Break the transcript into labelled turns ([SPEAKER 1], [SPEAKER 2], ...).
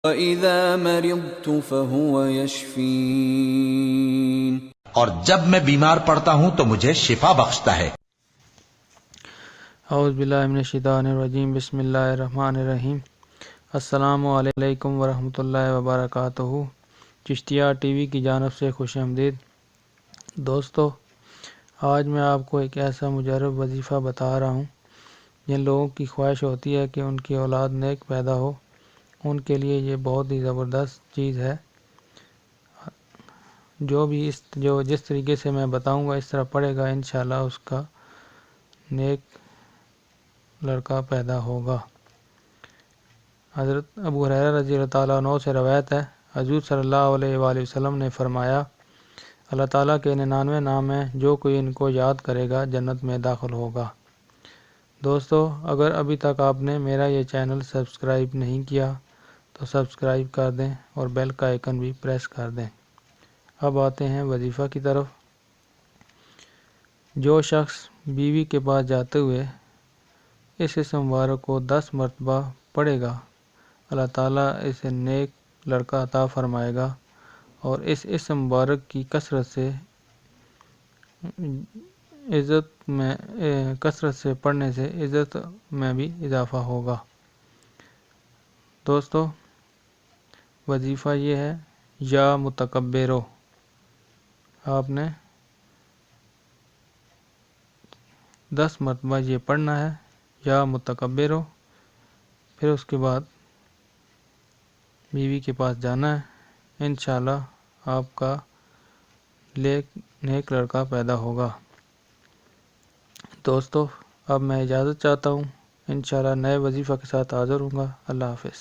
[SPEAKER 1] وَإِذَا مَرِضْتُ فَهُوَ يَشْفِينِ،
[SPEAKER 2] اور جب میں بیمار پڑتا ہوں تو مجھے شفا بخشتا ہے۔
[SPEAKER 3] اعوذ باللہ من الشیطان الرجیم، بسم اللہ الرحمن الرحیم۔ السلام علیکم ورحمۃ اللہ وبرکاتہ۔ چشتیہ ٹی وی کی جانب سے خوش آمدید۔ دوستو، آج میں آپ کو ایک ایسا مجرب وظیفہ بتا رہا ہوں جن لوگوں کی خواہش ہوتی ہے کہ ان کی اولاد نیک پیدا ہو، ان کے لیے یہ بہت ہی زبردست چیز ہے۔ جس طریقے سے میں بتاؤں گا اس طرح پڑھے گا، انشاءاللہ اس کا نیک لڑکا پیدا ہوگا۔ حضرت ابو ہریرہ رضی اللہ تعالیٰ عنہ سے روایت ہے، حضور صلی اللہ علیہ وآلہ وسلم نے فرمایا، اللہ تعالیٰ کے 99 نام ہیں، جو کوئی ان کو یاد کرے گا جنت میں داخل ہوگا۔ دوستو، اگر ابھی تک آپ نے میرا یہ چینل سبسکرائب نہیں کیا تو سبسکرائب کر دیں اور بیل کا آئیکن بھی پریس کر دیں۔ اب آتے ہیں وظیفہ کی طرف۔ جو شخص بیوی کے پاس جاتے ہوئے اس اسم مبارک کو 10 مرتبہ پڑھے گا، اللہ تعالیٰ اسے نیک لڑکا عطا فرمائے گا، اور اس اسم مبارک کی کثرت سے پڑھنے سے عزت میں بھی اضافہ ہوگا۔ دوستو، وظیفہ یہ ہے، یا متکبرو۔ آپ نے 10 مرتبہ یہ پڑھنا ہے، یا متکبرو، پھر اس کے بعد بیوی کے پاس جانا ہے، انشاءاللہ آپ کا نیک لڑکا پیدا ہوگا۔ دوستو، اب میں اجازت چاہتا ہوں، انشاءاللہ نئے وظیفہ کے ساتھ حاضر ہوں گا۔ اللہ حافظ۔